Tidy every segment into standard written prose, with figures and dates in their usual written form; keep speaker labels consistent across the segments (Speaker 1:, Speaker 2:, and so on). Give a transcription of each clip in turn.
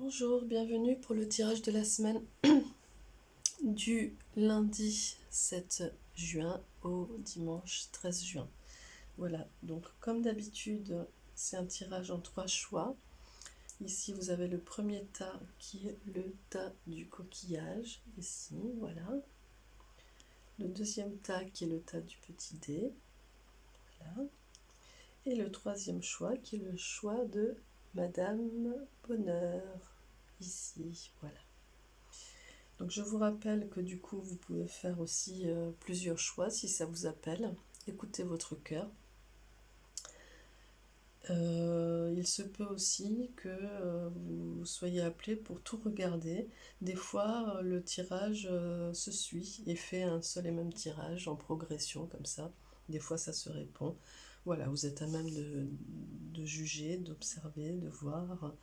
Speaker 1: Bonjour, bienvenue pour le tirage de la semaine du lundi 7 juin au dimanche 13 juin. Voilà, donc comme d'habitude, c'est un tirage en 3 choix. Ici, vous avez le premier tas qui est le tas du coquillage, ici, voilà. Le deuxième tas qui est le tas du petit dé, voilà. Et le troisième choix qui est le choix de Madame Bonheur, ici, voilà. Donc je vous rappelle que du coup vous pouvez faire aussi plusieurs choix si ça vous appelle. Écoutez votre cœur. Il se peut aussi que vous soyez appelé pour tout regarder. Des fois le tirage se suit et fait un seul et même tirage en progression comme ça. Des fois ça se répond. Voilà, vous êtes à même de juger, d'observer, de voir.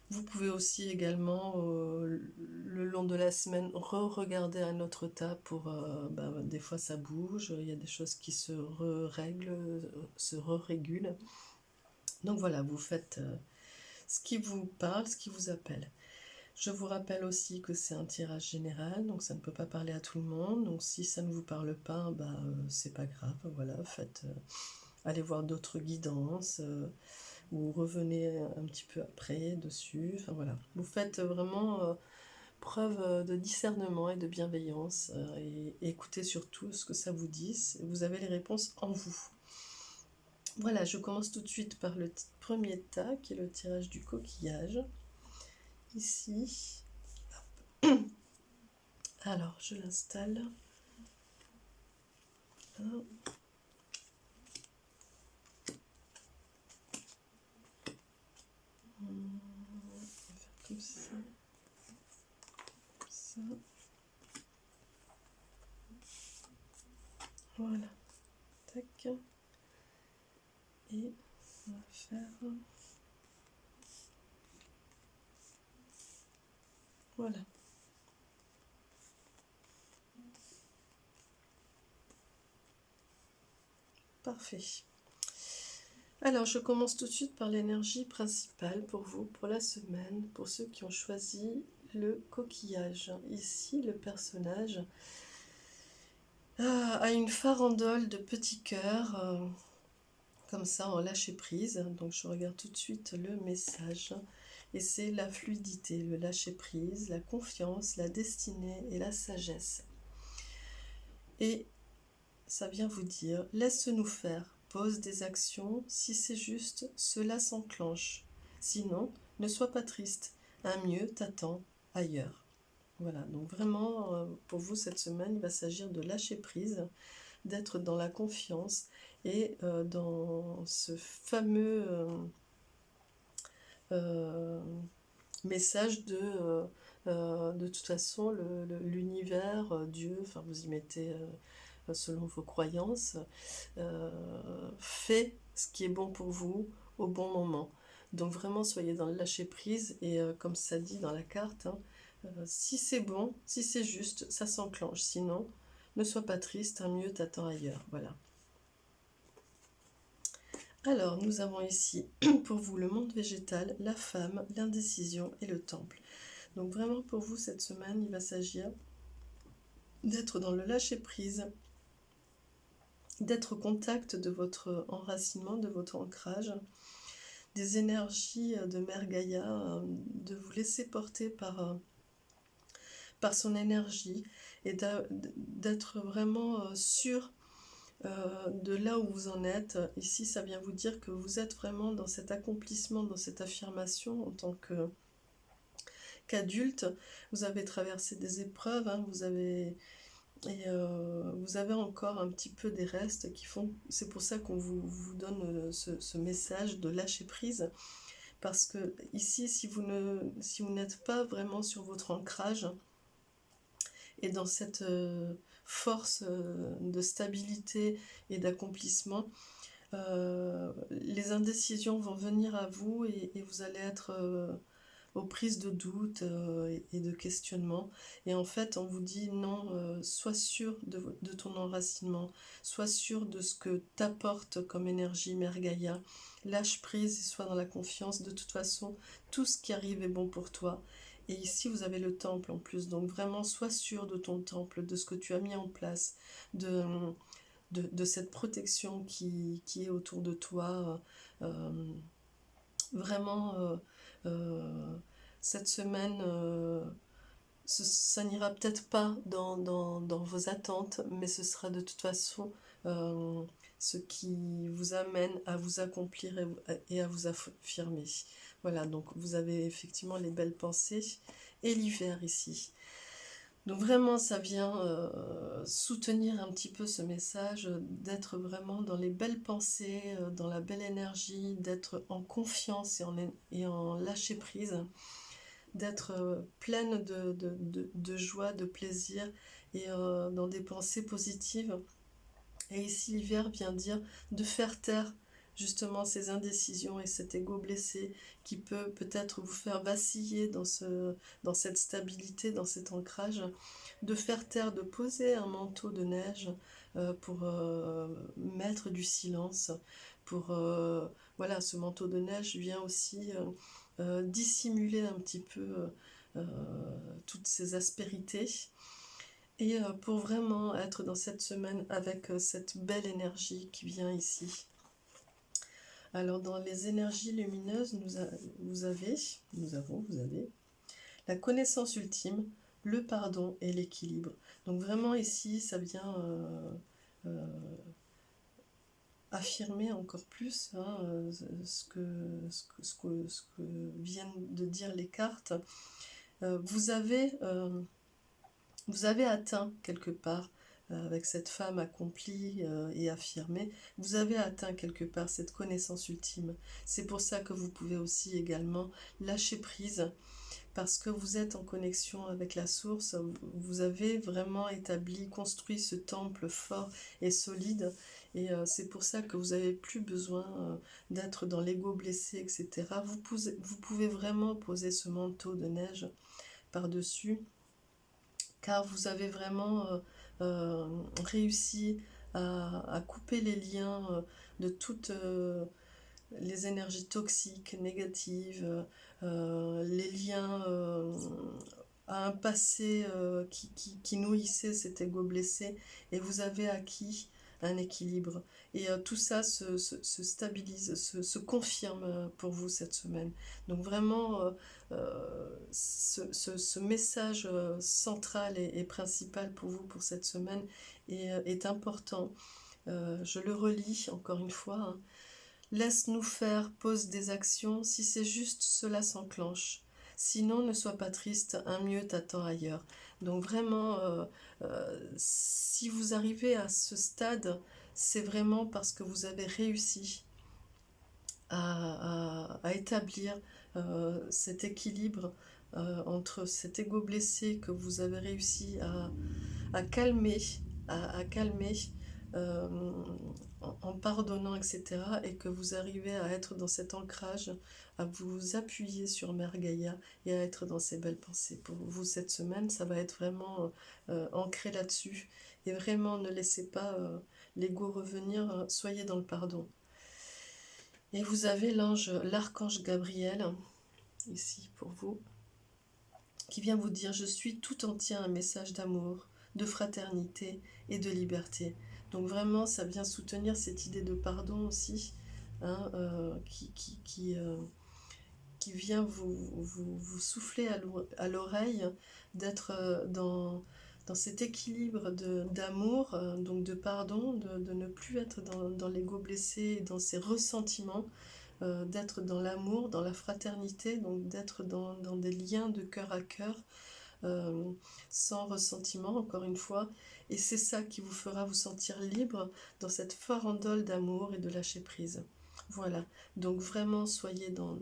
Speaker 1: Vous pouvez aussi également, le long de la semaine, re-regarder un autre tas pour... des fois ça bouge, il y a des choses qui se règlent, se régulent. Donc voilà, vous faites ce qui vous parle, ce qui vous appelle. Je vous rappelle aussi que c'est un tirage général, donc ça ne peut pas parler à tout le monde. Donc si ça ne vous parle pas, c'est pas grave, voilà, faites... allez voir d'autres guidances, ou revenez un petit peu après dessus, enfin voilà. Vous faites vraiment preuve de discernement et de bienveillance, et écoutez surtout ce que ça vous dit, vous avez les réponses en vous. Voilà, je commence tout de suite par le premier tas, qui est le tirage du coquillage, ici. Alors, je l'installe. Comme ça. Ça. Voilà. Tac. Et on va faire... Voilà. Parfait. Alors, je commence tout de suite par l'énergie principale pour vous, pour la semaine, pour ceux qui ont choisi le coquillage. Ici, le personnage a une farandole de petits cœurs, comme ça, en lâcher prise. Donc, je regarde tout de suite le message. Et c'est la fluidité, le lâcher prise, la confiance, la destinée et la sagesse. Et ça vient vous dire, laisse-nous faire, pose des actions, si c'est juste, cela s'enclenche. Sinon, ne sois pas triste, un mieux t'attend ailleurs. Voilà, donc vraiment, pour vous, cette semaine, il va s'agir de lâcher prise, d'être dans la confiance et dans ce fameux message de toute façon, l'univers, Dieu, enfin vous y mettez selon vos croyances, fait ce qui est bon pour vous au bon moment. Donc vraiment, soyez dans le lâcher-prise et comme ça dit dans la carte, si c'est bon, si c'est juste, ça s'enclenche. Sinon, ne sois pas triste, un mieux t'attend ailleurs. Voilà. Alors, nous avons ici pour vous le monde végétal, la femme, l'indécision et le temple. Donc vraiment pour vous, cette semaine, il va s'agir d'être dans le lâcher-prise, d'être au contact de votre enracinement, de votre ancrage, des énergies de Mère Gaïa, de vous laisser porter par son énergie et d'être vraiment sûr de là où vous en êtes. Ici, ça vient vous dire que vous êtes vraiment dans cet accomplissement, dans cette affirmation en tant qu'adulte. Vous avez traversé des épreuves, hein, vous avez encore un petit peu des restes qui font... C'est pour ça qu'on vous donne ce message de lâcher prise. Parce que ici, si vous n'êtes pas vraiment sur votre ancrage et dans cette force de stabilité et d'accomplissement, les indécisions vont venir à vous et vous allez être aux prises de doute et de questionnement. Et en fait, on vous dit non, sois sûr de ton enracinement, sois sûr de ce que t'apporte comme énergie Mère Gaïa. Lâche prise et sois dans la confiance. De toute façon, tout ce qui arrive est bon pour toi. Et ici, vous avez le temple en plus. Donc vraiment, sois sûr de ton temple, de ce que tu as mis en place, de, de cette protection qui est autour de toi. Vraiment, cette semaine, ça n'ira peut-être pas dans vos attentes, mais ce sera de toute façon ce qui vous amène à vous accomplir et à vous affirmer. Voilà, donc vous avez effectivement les belles pensées et l'hiver ici. Donc vraiment, ça vient soutenir un petit peu ce message, d'être vraiment dans les belles pensées, dans la belle énergie, d'être en confiance et en lâcher prise, d'être pleine de joie, de plaisir et dans des pensées positives. Et ici, l'hiver vient dire de faire taire justement ces indécisions et cet ego blessé qui peut peut-être vous faire vaciller dans cette stabilité, dans cet ancrage, de faire taire, de poser un manteau de neige pour mettre du silence, pour voilà, ce manteau de neige vient aussi dissimuler un petit peu toutes ces aspérités et pour vraiment être dans cette semaine avec cette belle énergie qui vient ici. Alors dans les énergies lumineuses, vous avez la connaissance ultime, le pardon et l'équilibre. Donc vraiment ici, ça vient affirmer encore plus ce que viennent de dire les cartes. Vous avez atteint quelque part, avec cette femme accomplie et affirmée, vous avez atteint quelque part cette connaissance ultime. C'est pour ça que vous pouvez aussi également lâcher prise, parce que vous êtes en connexion avec la source, vous avez vraiment établi, construit ce temple fort et solide, et c'est pour ça que vous n'avez plus besoin d'être dans l'ego blessé, etc. Vous pouvez vraiment poser ce manteau de neige par-dessus, car vous avez vraiment réussi à couper les liens de toutes les énergies toxiques, négatives, les liens à un passé qui nourrissait cet ego blessé, et vous avez acquis un équilibre. Et tout ça se stabilise, se confirme pour vous cette semaine. Donc vraiment, ce message central et principal pour vous pour cette semaine est important. Je le relis encore une fois. Hein. Laisse-nous faire, pose des actions, si c'est juste, cela s'enclenche. Sinon, ne sois pas triste, un mieux t'attend ailleurs. Donc vraiment, si vous arrivez à ce stade, c'est vraiment parce que vous avez réussi à établir cet équilibre entre cet ego blessé que vous avez réussi à calmer, à calmer en pardonnant, etc. Et que vous arrivez à être dans cet ancrage, à vous appuyer sur Mère Gaïa et à être dans ces belles pensées. Pour vous, cette semaine, ça va être vraiment ancré là-dessus. Et vraiment, ne laissez pas l'ego revenir, soyez dans le pardon. Et vous avez l'archange Gabriel, ici pour vous, qui vient vous dire « Je suis tout entier un message d'amour, de fraternité et de liberté ». Donc vraiment, ça vient soutenir cette idée de pardon aussi, hein, qui vient vous souffler à l'oreille, d'être dans cet équilibre d'amour, donc de pardon, de ne plus être dans l'ego blessé, dans ses ressentiments, d'être dans l'amour, dans la fraternité, donc d'être dans des liens de cœur à cœur, sans ressentiment, encore une fois. Et c'est ça qui vous fera vous sentir libre dans cette farandole d'amour et de lâcher prise. Voilà, donc vraiment soyez dans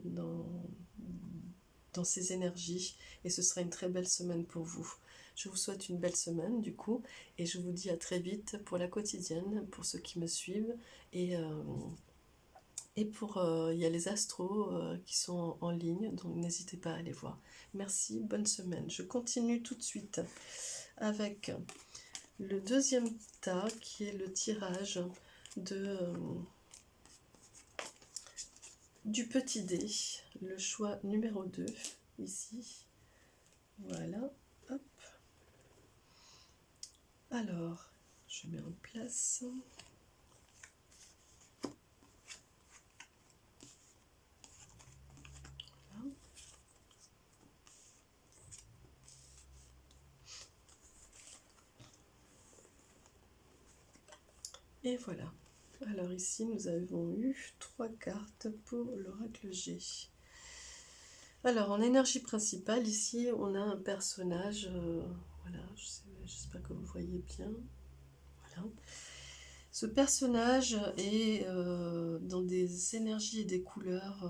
Speaker 1: ces énergies et ce sera une très belle semaine pour vous. Je vous souhaite une belle semaine du coup et je vous dis à très vite pour la quotidienne, pour ceux qui me suivent et Et il y a les astros qui sont en ligne, donc n'hésitez pas à aller voir. Merci, bonne semaine. Je continue tout de suite avec le deuxième tas qui est le tirage du petit dé, le choix numéro 2, ici. Voilà, hop. Alors, je mets en place. Voilà. Et voilà. Alors ici, nous avons eu 3 cartes pour l'oracle G. Alors, en énergie principale, ici, on a un personnage, voilà, j'espère que vous voyez bien, voilà. Ce personnage est dans des énergies et des couleurs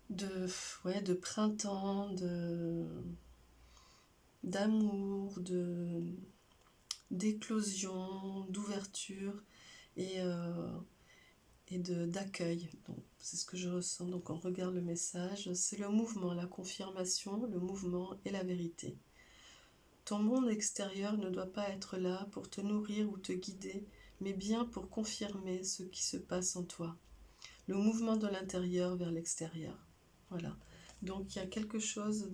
Speaker 1: de printemps, d'amour, d'éclosion, d'ouverture et d'accueil. Donc c'est ce que je ressens. Donc on regarde le message, c'est le mouvement, la confirmation, le mouvement et la vérité. Ton monde extérieur ne doit pas être là pour te nourrir ou te guider, mais bien pour confirmer ce qui se passe en toi. Le mouvement de l'intérieur vers l'extérieur. Voilà. Donc il y a quelque chose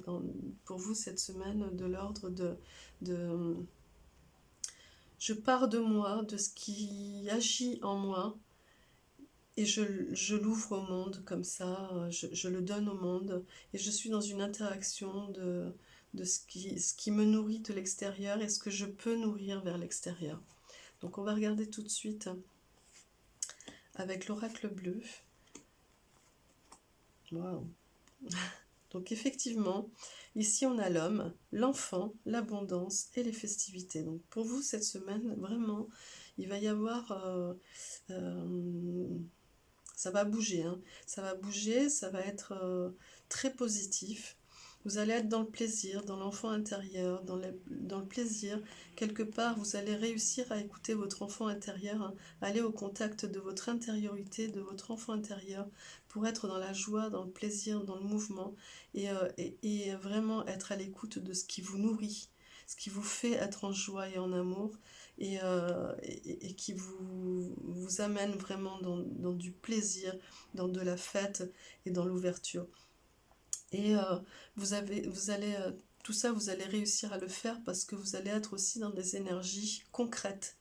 Speaker 1: pour vous cette semaine de l'ordre de je pars de moi, de ce qui agit en moi, et je l'ouvre au monde comme ça, je le donne au monde, et je suis dans une interaction de ce qui me nourrit de l'extérieur et ce que je peux nourrir vers l'extérieur. Donc on va regarder tout de suite avec l'oracle bleu. Waouh. Donc effectivement, ici on a l'homme, l'enfant, l'abondance et les festivités. Donc pour vous cette semaine, vraiment, il va y avoir... ça va bouger, hein. Ça va bouger, ça va être très positif. Vous allez être dans le plaisir, dans l'enfant intérieur, dans le plaisir. Quelque part, vous allez réussir à écouter votre enfant intérieur, hein, aller au contact de votre intériorité, de votre enfant intérieur, pour être dans la joie, dans le plaisir, dans le mouvement, et vraiment être à l'écoute de ce qui vous nourrit, ce qui vous fait être en joie et en amour, et qui vous amène vraiment dans du plaisir, dans de la fête et dans l'ouverture. Et vous allez, tout ça, vous allez réussir à le faire parce que vous allez être aussi dans des énergies concrètes,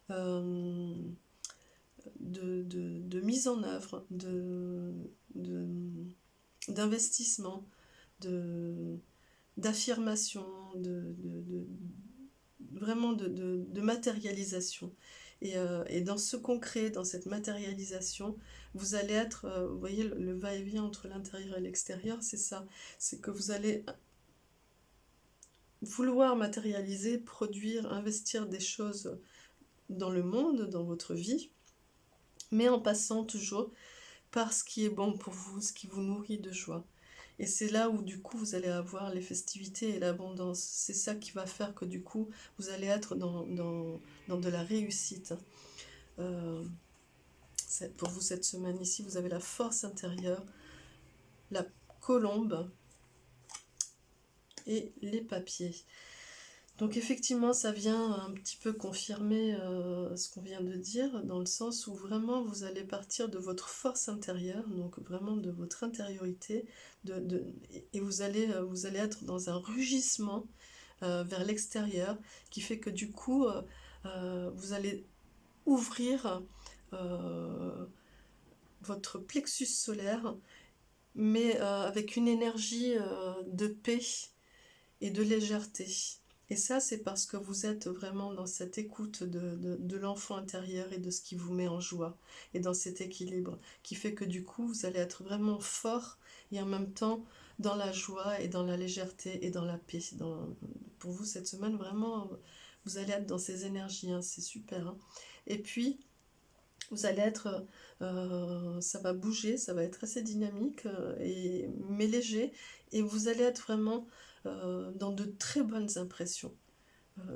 Speaker 1: de mise en œuvre, d'investissement, d'affirmation, vraiment de matérialisation. Et dans ce concret, dans cette matérialisation, vous allez être, vous voyez, le va-et-vient entre l'intérieur et l'extérieur, c'est ça. C'est que vous allez vouloir matérialiser, produire, investir des choses dans le monde, dans votre vie, mais en passant toujours par ce qui est bon pour vous, ce qui vous nourrit de joie. Et c'est là où du coup vous allez avoir les festivités et l'abondance. C'est ça qui va faire que du coup vous allez être dans de la réussite. Pour vous cette semaine ici, vous avez la force intérieure, la colombe et les papiers. Donc effectivement, ça vient un petit peu confirmer ce qu'on vient de dire, dans le sens où vraiment vous allez partir de votre force intérieure, donc vraiment de votre intériorité, et vous allez être dans un rugissement vers l'extérieur, qui fait que du coup, vous allez ouvrir votre plexus solaire, mais avec une énergie de paix et de légèreté. Et ça, c'est parce que vous êtes vraiment dans cette écoute de l'enfant intérieur et de ce qui vous met en joie, et dans cet équilibre, qui fait que du coup, vous allez être vraiment fort, et en même temps, dans la joie, et dans la légèreté, et dans la paix. Pour vous, cette semaine, vraiment, vous allez être dans ces énergies, hein, c'est super. Hein. Et puis, vous allez être, ça va bouger, ça va être assez dynamique, mais léger, et vous allez être vraiment dans de très bonnes impressions.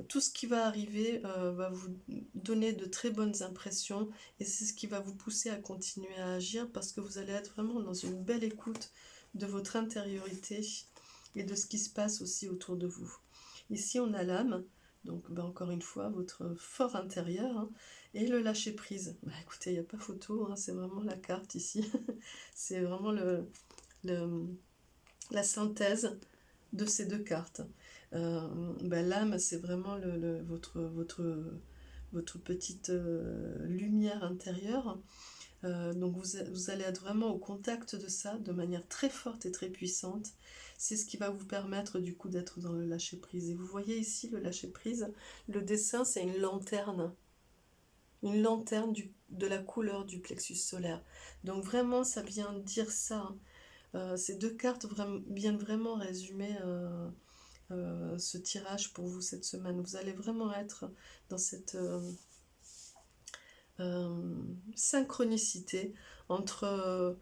Speaker 1: Tout ce qui va arriver va vous donner de très bonnes impressions et c'est ce qui va vous pousser à continuer à agir parce que vous allez être vraiment dans une belle écoute de votre intériorité et de ce qui se passe aussi autour de vous. Ici, on a l'âme, donc encore une fois, votre fort intérieur, hein, et le lâcher-prise. Écoutez, il n'y a pas photo, hein, c'est vraiment la carte ici. C'est vraiment la synthèse de ces deux cartes. L'âme, c'est vraiment votre petite lumière intérieure. Donc vous allez être vraiment au contact de ça de manière très forte et très puissante. C'est ce qui va vous permettre du coup d'être dans le lâcher-prise. Et vous voyez ici le lâcher-prise, le dessin c'est une lanterne. Une lanterne de la couleur du plexus solaire. Donc vraiment ça vient dire ça. Ces deux cartes viennent vraiment résumer ce tirage pour vous cette semaine. Vous allez vraiment être dans cette synchronicité entre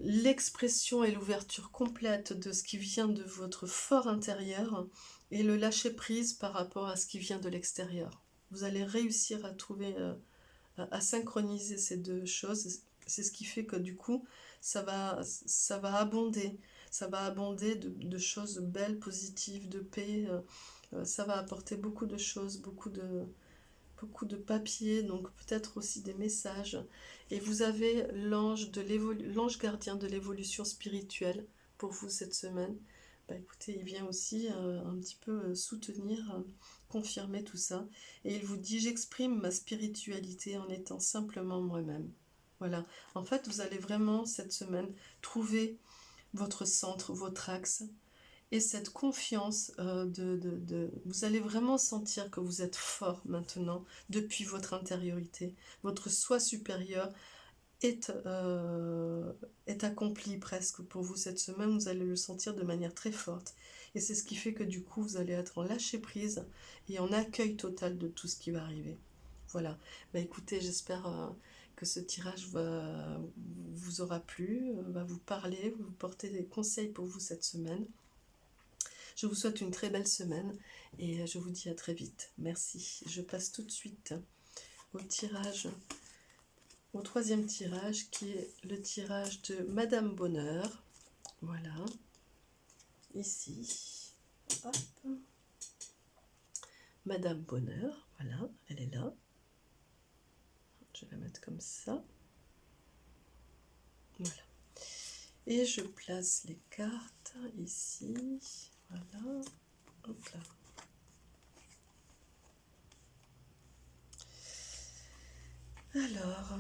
Speaker 1: l'expression et l'ouverture complète de ce qui vient de votre fort intérieur et le lâcher prise par rapport à ce qui vient de l'extérieur. Vous allez réussir à trouver, à synchroniser ces deux choses. C'est ce qui fait que du coup, ça va abonder. Ça va abonder de choses belles, positives, de paix. Ça va apporter beaucoup de choses, beaucoup de papier, donc peut-être aussi des messages. Et vous avez l'ange gardien de l'évolution spirituelle pour vous cette semaine. Écoutez, il vient aussi un petit peu soutenir, confirmer tout ça. Et il vous dit, j'exprime ma spiritualité en étant simplement moi-même. Voilà. En fait, vous allez vraiment cette semaine trouver votre centre, votre axe, et cette confiance vous allez vraiment sentir que vous êtes fort maintenant depuis votre intériorité. Votre soi supérieur est accompli presque pour vous cette semaine. Vous allez le sentir de manière très forte. Et c'est ce qui fait que du coup, vous allez être en lâcher prise et en accueil total de tout ce qui va arriver. Voilà. Écoutez, j'espère que ce tirage vous aura plu, va vous parler, vous porter des conseils pour vous cette semaine. Je vous souhaite une très belle semaine et je vous dis à très vite. Merci. Je passe tout de suite au troisième tirage qui est le tirage de Madame Bonheur. Voilà. Ici. Hop. Madame Bonheur. Voilà, elle est là. Je vais la mettre comme ça. Voilà. Et je place les cartes ici. Voilà. Hop là. Alors,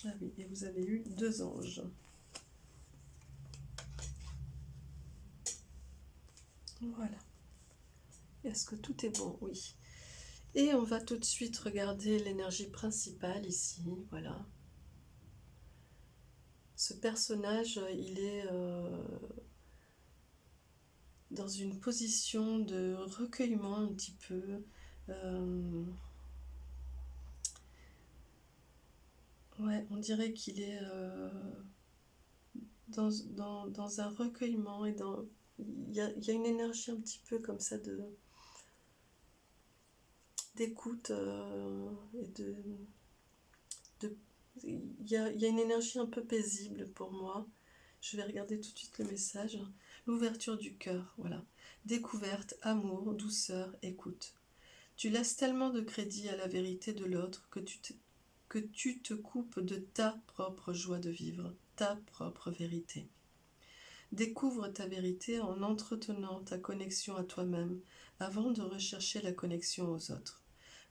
Speaker 1: ah oui, et vous avez eu 2 anges. Voilà. Est-ce que tout est bon? Oui. Et on va tout de suite regarder l'énergie principale ici. Voilà. Ce personnage, il est dans une position de recueillement un petit peu. Ouais, on dirait qu'il est dans un recueillement et il y a une énergie un petit peu comme ça d'écoute et il y a une énergie un peu paisible pour moi. Je vais regarder tout de suite le message. L'ouverture du cœur, voilà. Découverte, amour, douceur, écoute. Tu laisses tellement de crédit à la vérité de l'autre que tu te coupes de ta propre joie de vivre, ta propre vérité. Découvre ta vérité en entretenant ta connexion à toi-même avant de rechercher la connexion aux autres.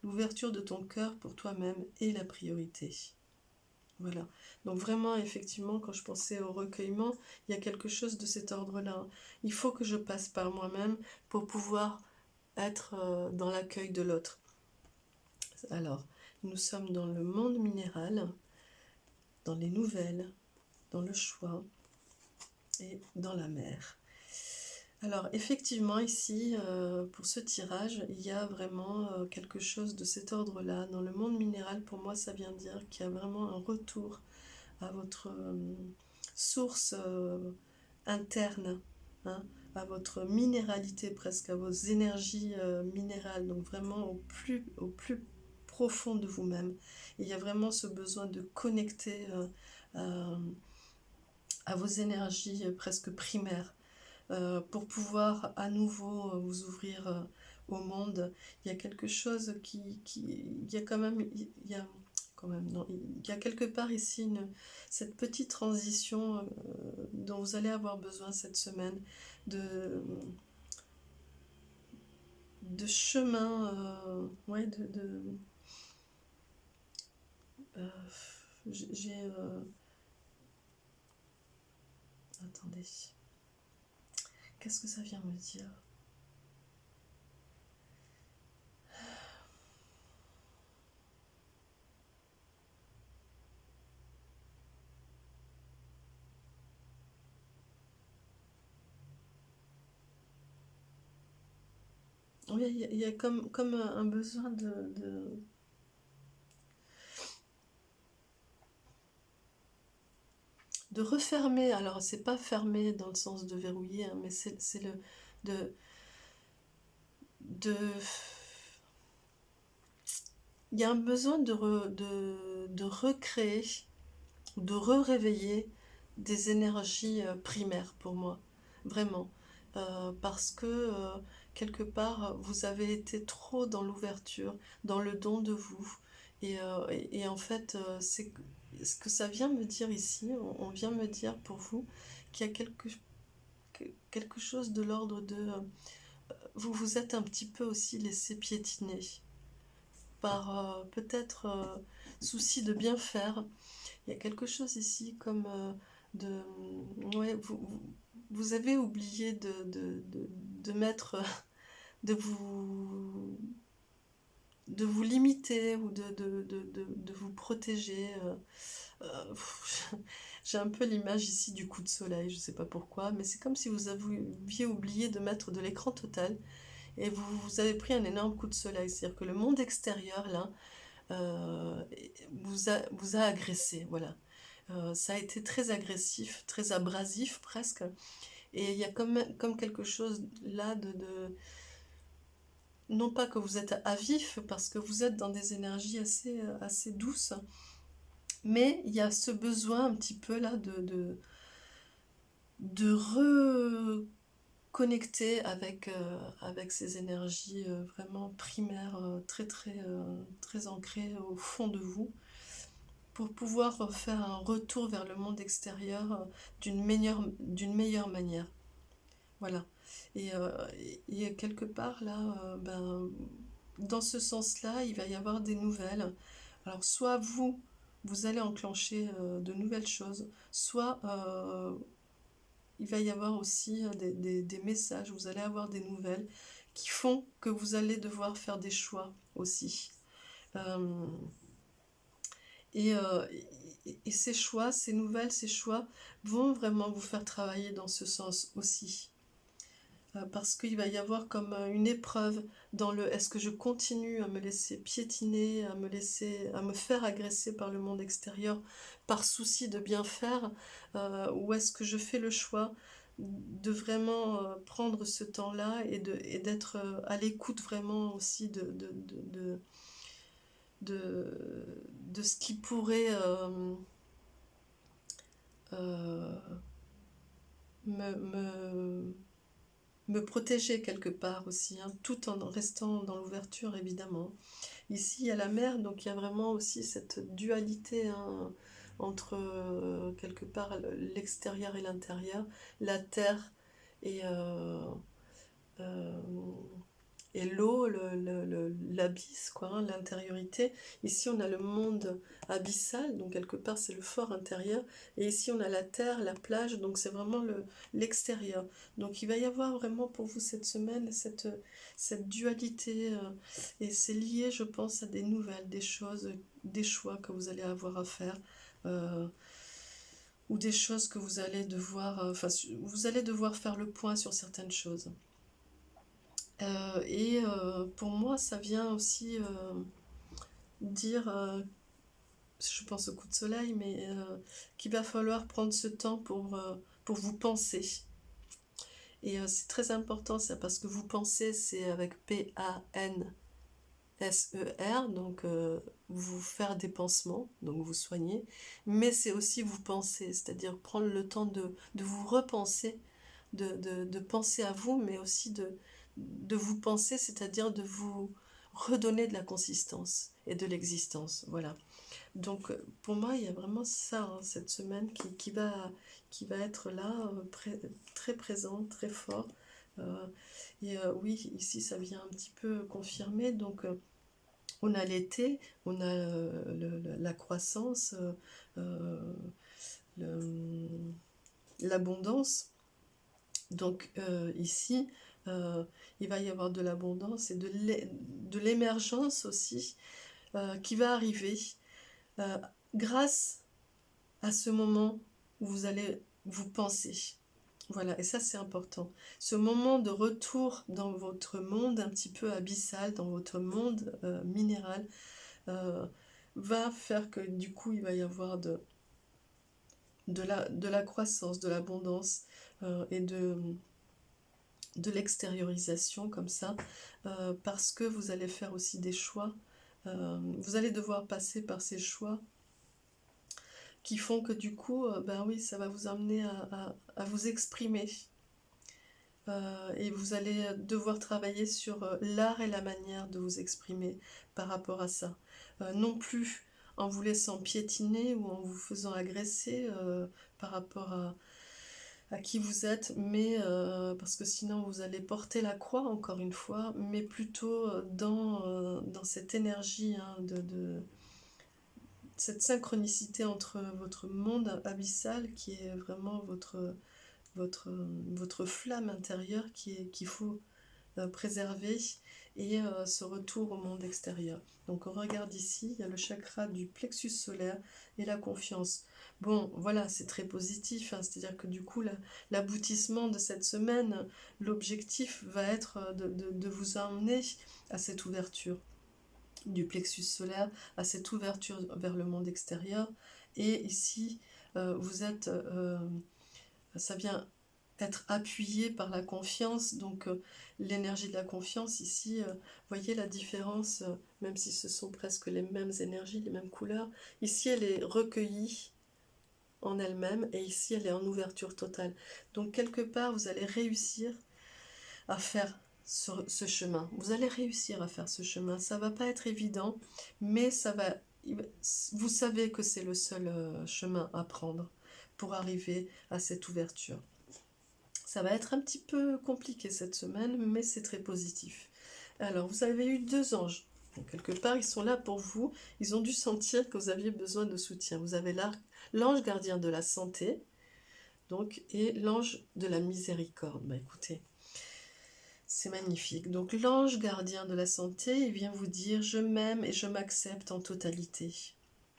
Speaker 1: L'ouverture de ton cœur pour toi-même est la priorité. Voilà. Donc vraiment, effectivement, quand je pensais au recueillement, il y a quelque chose de cet ordre-là. Il faut que je passe par moi-même pour pouvoir être dans l'accueil de l'autre. Alors, nous sommes dans le monde minéral, dans les nouvelles, dans le choix et dans la mer. Alors, effectivement, ici, pour ce tirage, il y a vraiment quelque chose de cet ordre-là. Dans le monde minéral, pour moi, ça vient dire qu'il y a vraiment un retour à source interne, hein, à votre minéralité presque, à vos énergies minérales, donc vraiment au plus profond de vous-même. Il y a vraiment ce besoin de connecter à vos énergies presque primaires pour pouvoir à nouveau vous ouvrir au monde. Il y a quelque chose il y a quand même, il y a quand même, non, il y a quelque part ici cette petite transition dont vous allez avoir besoin cette semaine de, de chemin, ouais, euh, j'ai, attendez, qu'est-ce que ça vient me dire? Oui, il y a comme un besoin de refermer. Alors, c'est pas fermer dans le sens de verrouiller, hein, mais c'est de, de... Il y a un besoin de recréer, de réveiller des énergies primaires pour moi, vraiment. Parce que quelque part, vous avez été trop dans l'ouverture, dans le don de vous. Et en fait, c'est ce que ça vient me dire ici, on vient me dire pour vous qu'il y a quelque chose de l'ordre de... vous vous êtes un petit peu aussi laissé piétiner par peut-être souci de bien faire. Il y a quelque chose ici comme de... Ouais, vous avez oublié de mettre... de vous limiter ou de vous protéger. J'ai un peu l'image ici du coup de soleil, je sais pas pourquoi, mais c'est comme si vous aviez oublié de mettre de l'écran total et vous avez pris un énorme coup de soleil. C'est-à-dire que le monde extérieur, là, euh, vous a agressé, voilà. Ça a été très agressif, très abrasif presque, et il y a comme quelque chose là non pas que vous êtes à vif, parce que vous êtes dans des énergies assez douces, mais il y a ce besoin un petit peu là de reconnecter avec ces énergies vraiment primaires, très ancrées au fond de vous, pour pouvoir faire un retour vers le monde extérieur d'une meilleure manière. Voilà. Et quelque part là, dans ce sens-là, il va y avoir des nouvelles. Alors soit vous allez enclencher de nouvelles choses, soit il va y avoir aussi des messages, vous allez avoir des nouvelles qui font que vous allez devoir faire des choix aussi. Euh, et ces choix, ces nouvelles, ces choix vont vraiment vous faire travailler dans ce sens aussi. Parce qu'il va y avoir comme une épreuve dans le est-ce que je continue à me laisser piétiner, à me faire agresser par le monde extérieur par souci de bien faire, ou est-ce que je fais le choix de vraiment prendre ce temps-là et d'être à l'écoute vraiment aussi de ce qui pourrait euh, me me protéger quelque part aussi, hein, tout en restant dans l'ouverture évidemment. Ici il y a la mer, donc il y a vraiment aussi cette dualité, hein, entre quelque part l'extérieur et l'intérieur, la terre et, euh, et l'eau, l'abysse, quoi, hein, l'intériorité. Ici, on a le monde abyssal, donc quelque part, c'est le fort intérieur. Et ici, on a la terre, la plage, donc c'est vraiment l'extérieur. Donc, il va y avoir vraiment pour vous cette semaine cette dualité. Et c'est lié, je pense, à des nouvelles, des choses, des choix que vous allez avoir à faire. euh, ou des choses que vous allez devoir... Enfin, vous allez devoir faire le point sur certaines choses. Pour moi, ça vient aussi dire je pense au coup de soleil, mais qu'il va falloir prendre ce temps pour vous penser. Et c'est très important ça, parce que vous pensez, c'est avec P-A-N-S-E-R, donc vous faire des pansements, donc vous soigner, mais c'est aussi vous penser, c'est-à-dire prendre le temps de vous repenser, de penser à vous, mais aussi de vous penser, c'est-à-dire de vous redonner de la consistance et de l'existence, voilà. Donc pour moi, il y a vraiment ça, hein, cette semaine qui va être là, très présent, très fort. Euh, oui, ici, ça vient un petit peu confirmer. Donc on a l'été, on a la croissance, euh, le- l'abondance. Donc ici, il va y avoir de l'abondance et de l'émergence aussi qui va arriver euh, grâce à ce moment où vous allez vous penser. Voilà, et ça c'est important. Ce moment de retour dans votre monde un petit peu abyssal, dans votre monde minéral, euh, va faire que du coup il va y avoir de la croissance, de l'abondance et de l'extériorisation comme ça, parce que vous allez faire aussi des choix. Vous allez devoir passer par ces choix qui font que du coup, ben oui, ça va vous amener à vous exprimer. Et vous allez devoir travailler sur l'art et la manière de vous exprimer par rapport à ça. Non plus en vous laissant piétiner ou en vous faisant agresser par rapport à qui vous êtes, mais parce que sinon vous allez porter la croix encore une fois, mais plutôt dans cette énergie hein, cette synchronicité entre votre monde abyssal qui est vraiment votre flamme intérieure qu'il faut préserver et ce retour au monde extérieur. Donc on regarde ici, il y a le chakra du plexus solaire et la confiance. Bon, voilà, c'est très positif, hein, c'est-à-dire que du coup, l'aboutissement de cette semaine, l'objectif va être de vous emmener à cette ouverture du plexus solaire, à cette ouverture vers le monde extérieur. Et ici, vous êtes, ça vient être appuyé par la confiance, donc l'énergie de la confiance ici, voyez la différence, même si ce sont presque les mêmes énergies, les mêmes couleurs, ici elle est recueillie en elle-même et ici elle est en ouverture totale. Donc quelque part vous allez réussir à faire ce chemin. Vous allez réussir à faire ce chemin. Ça va pas être évident, mais vous savez que c'est le seul chemin à prendre pour arriver à cette ouverture. Ça va être un petit peu compliqué cette semaine, mais c'est très positif. Alors, vous avez eu 2 anges. Donc, quelque part, ils sont là pour vous. Ils ont dû sentir que vous aviez besoin de soutien. Vous avez l'ange gardien de la santé, donc, et l'ange de la miséricorde. Bah écoutez, c'est magnifique. Donc l'ange gardien de la santé, il vient vous dire « Je m'aime et je m'accepte en totalité ».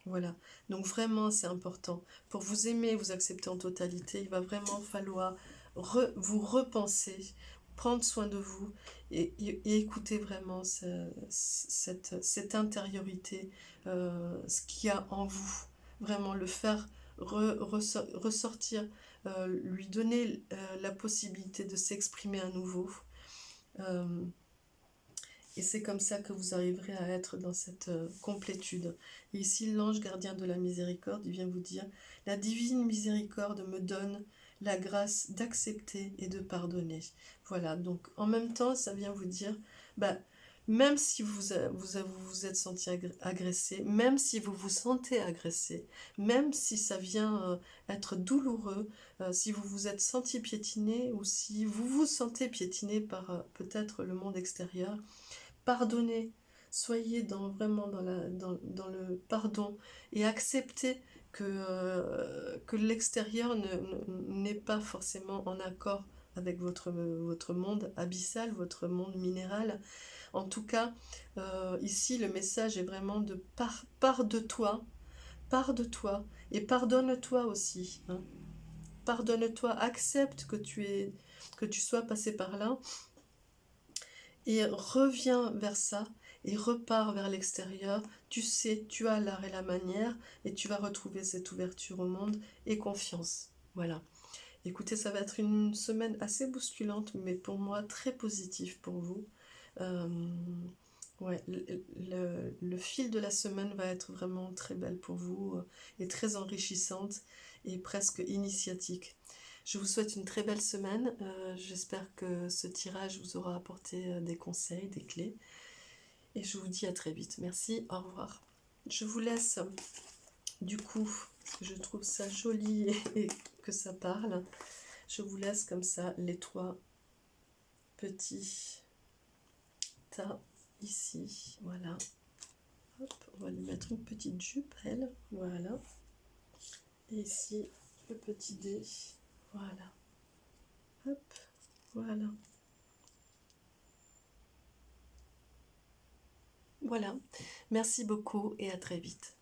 Speaker 1: Voilà. Donc vraiment, c'est important. Pour vous aimer et vous accepter en totalité, il va vraiment falloir vous repenser, prendre soin de vous et écouter vraiment cette intériorité, ce qu'il y a en vous. Vraiment le faire ressortir, lui donner la possibilité de s'exprimer à nouveau. Euh, et c'est comme ça que vous arriverez à être dans cette complétude. Et ici, l'ange gardien de la miséricorde, il vient vous dire « La divine miséricorde me donne la grâce d'accepter et de pardonner. » Voilà, donc en même temps, ça vient vous dire, bah, même si vous êtes senti agressé, même si vous vous sentez agressé, même si ça vient être douloureux, si vous vous êtes senti piétiné ou si vous vous sentez piétiné par peut-être le monde extérieur, pardonnez, soyez vraiment dans le pardon et acceptez que l'extérieur n'est pas forcément en accord avec votre monde abyssal, votre monde minéral. En tout cas, ici, le message est vraiment de part de toi, et pardonne-toi aussi. Hein. Pardonne-toi, accepte que tu sois passé par là et reviens vers ça et repars vers l'extérieur. Tu sais, tu as l'art et la manière et tu vas retrouver cette ouverture au monde et confiance. Voilà. Écoutez, ça va être une semaine assez bousculante, mais pour moi très positive pour vous. Euh, ouais, le fil de la semaine va être vraiment très belle pour vous et très enrichissante et presque initiatique. Je vous souhaite une très belle semaine. J'espère que ce tirage vous aura apporté des conseils, des clés. Et je vous dis à très vite. Merci, au revoir. Je vous laisse, du coup, parce que je trouve ça joli et que ça parle. Je vous laisse comme ça les 3 petits tas ici. Voilà. Hop, on va lui mettre une petite jupe, elle. Voilà. Et ici, le petit dé. Voilà. Hop, voilà. Voilà. Merci beaucoup et à très vite.